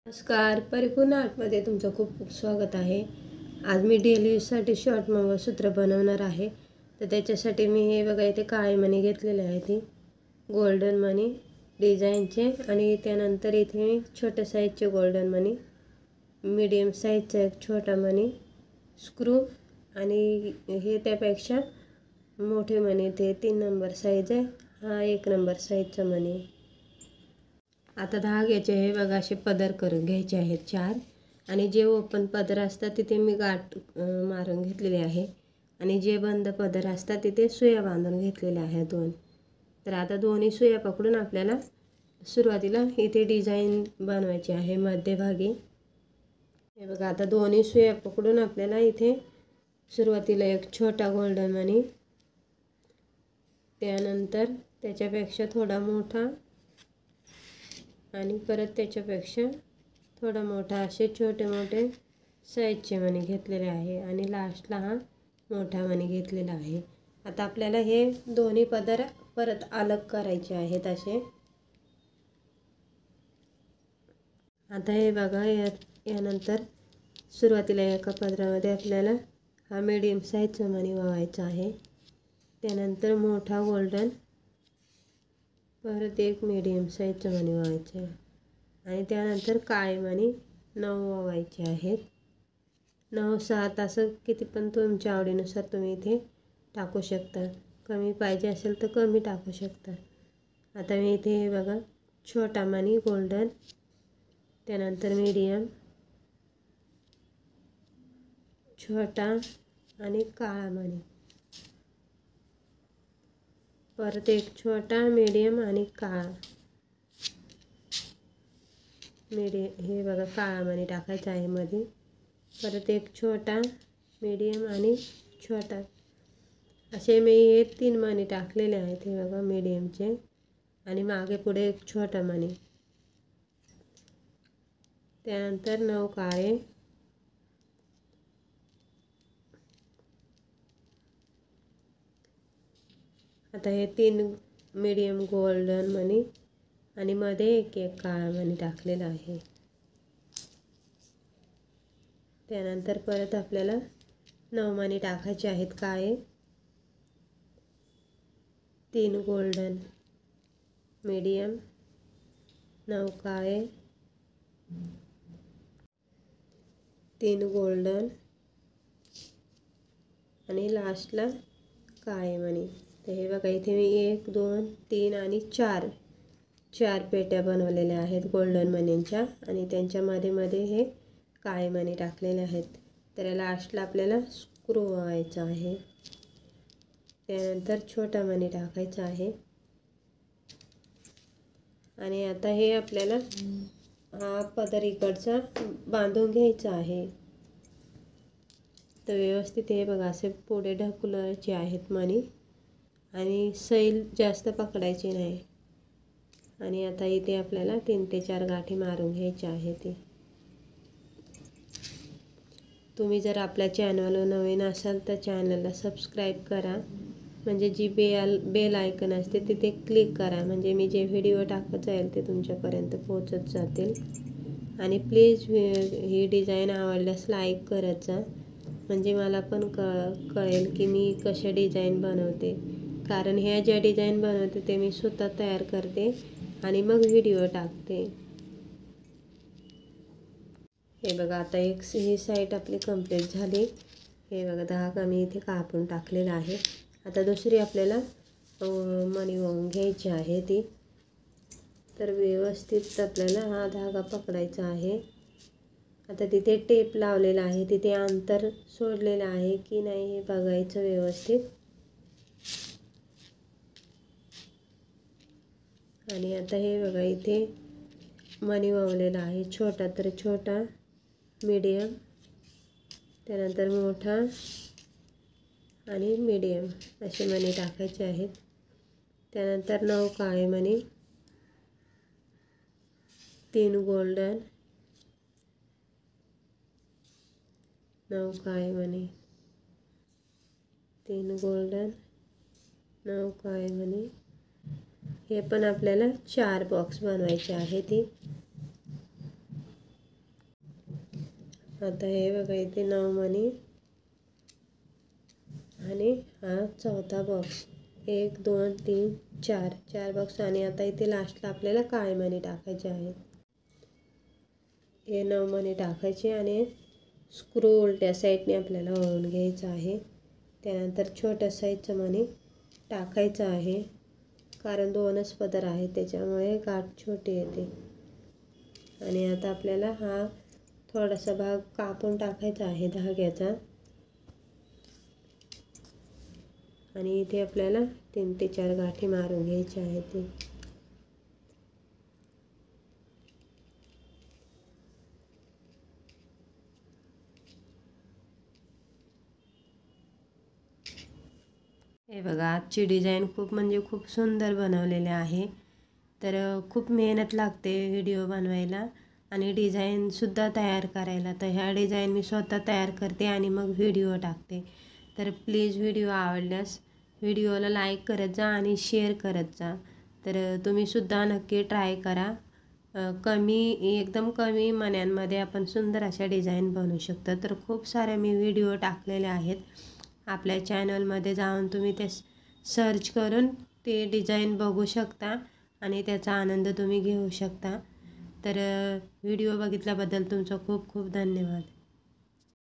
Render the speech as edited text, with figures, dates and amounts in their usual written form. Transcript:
नमस्कार, परिपूर्ण आर्टमध्ये तुमचं खूप खूप स्वागत आहे। आज मी डेली यूजसाठी शॉर्ट मंगळसूत्र बनवणार आहे। तर त्याच्यासाठी मी हे बघा इथे काळे मणी घेतलेले आहेत, ती गोल्डन मणी डिझाईनचे, आणि त्यानंतर इथे मी छोट्या साईजचे गोल्डन मणी, मीडियम साईजचा एक छोटा मणी, स्क्रू, आणि हे त्यापेक्षा मोठे मणी, ते 3 नंबर साईज आहे, हा 1 नंबर साईजचा मणी। आता धाग्याचे हे बघा असे पदर करून घ्यायचे आहेत 4, आणि जे ओपन पदर असतात तिथे मी गाठ मारून घेतलेले आहे, आणि जे बंद पदर असतात तिथे सुया बांधून घेतलेल्या आहेत 2। तर आता दोन्ही सुया पकडून आपल्याला सुरुवातीला इथे डिझाईन बनवायची आहे मध्यभागी। हे बघा आता दोन्ही सुया पकडून आपल्याला इथे सुरुवातीला एक छोटा गोल्डन मणी, त्यानंतर त्याच्यापेक्षा थोडा मोठा, आणि परत त्याच्यापेक्षा थोडा मोठा, असे छोटे मोठे साईजचे मणी घेतलेले आहे, आणि लास्टला हा मोठा मणी घेतलेला आहे। आता आपल्याला हे दोन्ही पदर परत अलग करायचे आहेत असे। आता हे बघा यानंतर सुरुवातीला एका पदरामध्ये आपल्याला हा मीडियम साईजचा मणी वावायचा आहे, त्यानंतर मोठा गोल्डन, परत एक मीडियम साईजचा मणी वावायचा आहे, आणि त्यानंतर काळे मणी 9 वावायचे आहेत। 9, 7 असं किती पण तुमच्या आवडीनुसार तुम्ही इथे टाकू शकता, कमी पाहिजे असेल तर कमी टाकू शकता। आता मी इथे हे बघा छोटा मणी गोल्डन, त्यानंतर मीडियम, छोटा, आणि काळा मणी, परत एक छोटा, मीडियम, आणि काळा, हे बघा काळा मणी टाकायचा आहे मध्ये, परत एक छोटा, मीडियम, आणि छोटा, असे मी हे 3 मणी टाकलेले आहेत। हे बघा मीडियमचे, आणि मागे पुढे एक छोटा मणी, त्यानंतर 9 काळे, आता हे 3 मीडियम गोल्डन मणी, आणि मध्ये एक काळा मणी टाकलेला आहे। त्यानंतर परत आपल्याला 9 मणी टाकायचे आहेत काळे, 3 गोल्डन, मीडियम, 9 काळे, 3 गोल्डन, आणि लास्टला काळे मणी। तर हे बघा इथे मी 1, 2, 3 आणि 4 पेट्या बनवलेल्या आहेत गोल्डन मणींच्या, आणि त्यांच्या मध्ये हे काळे मणी टाकलेले आहेत। तर लास्टला आपल्याला स्क्रू व्हायचा आहे, त्यानंतर छोटा मणी टाकायचा आहे, आणि आता हे आपल्याला हा पदर इकडचा बांधून घ्यायचा आहे। तर व्यवस्थित हे बघा असे पुढे ढकलायचे आहेत मणी, आणि सैल जास्त पकडायची नाही, आणि आता इथे आपल्याला 3 ते 4 गाठी मारून घ्यायच्या आहेत। तुम्ही जर आपल्या चॅनलवर नवीन असाल तर चॅनलला सबस्क्राईब करा, म्हणजे जी बेल आयकन असते तिथे क्लिक करा, म्हणजे मी जे व्हिडिओ टाकत जाईल ते तुमच्यापर्यंत पोहोचत जातील। आणि प्लीज ही डिझाईन आवडल्यास लाईक करत जा, म्हणजे मला पण कळेल की मी कशा डिझाईन बनवते, कारण ह्या ज्या डिझाईन बनवते ते मी स्वतः तयार करते आणि मग व्हिडिओ टाकते। हे बघा आता ही साईड आपली कंप्लीट झाली। हे बघा धागा मी इथे कापून टाकलेला आहे। आता दुसरी आपल्याला मणी वाहून घ्यायची आहे ती, तर व्यवस्थित आपल्याला हा धागा पकडायचा आहे। आता तिथे टेप लावलेला आहे, तिथे अंतर सोडलेलं आहे की नाही हे बघायचं व्यवस्थित, आणि आता हे बघा इथे मणी वावलेला आहे, छोटा तर छोटा, मीडियम, त्यानंतर मोठा, आणि मीडियम असे मणी टाकायचे आहेत। त्यानंतर 9 काळे मणी, 3 गोल्डन, 9 काळे मणी, 3 गोल्डन, 9 काळे मणी, हे पण आपल्याला 4 बॉक्स बनवायचे आहेत। आता हे बघा इथे 9 मणी आणि हा चौथा बॉक्स 1 2 3 4 बॉक्स आणि आता इथे लास्टला आपल्याला काळे मणी टाकायचे आहेत. हे 9 मणी टाकायचे आणि स्क्रू उलट्या साईडने आपल्याला वळून घ्यायचं आहे. त्यानंतर छोट्या साईजचं मणी टाकायचं आहे कारण 2च पदर आहेत त्याच्यामुळे गाठ छोटी येते. आणि आता आपल्याला हा थोडासा भाग कापून टाकायचा आहे धाग्याचा आणि इथे आपल्याला 3 ते 4 गाठी मारून घ्यायच्या आहेत. हे बघा आजची डिझाईन खूप म्हणजे खूप सुंदर बनवलेले आहे. तर खूप मेहनत लागते व्हिडिओ बनवायला आणि डिझाईनसुद्धा तयार करायला. तर ह्या डिझाईन मी स्वतः तयार करते आणि मग व्हिडिओ टाकते. तर प्लीज व्हिडिओ आवडल्यास व्हिडिओला लाईक करत जा आणि शेअर करत जा. तर तुम्हीसुद्धा नक्की ट्राय करा. एकदम कमी मण्यांमध्ये आपण सुंदर अशा डिझाईन बनवू शकतो. तर खूप सारे मी व्हिडिओ टाकलेले आहेत आपल्या चॅनलमध्ये, जाऊन तुम्ही ते सर्च करून ते डिझाईन बघू शकता आणि त्याचा आनंद तुम्ही घेऊ शकता. तर व्हिडिओ बघितल्याबद्दल तुमचं खूप खूप धन्यवाद.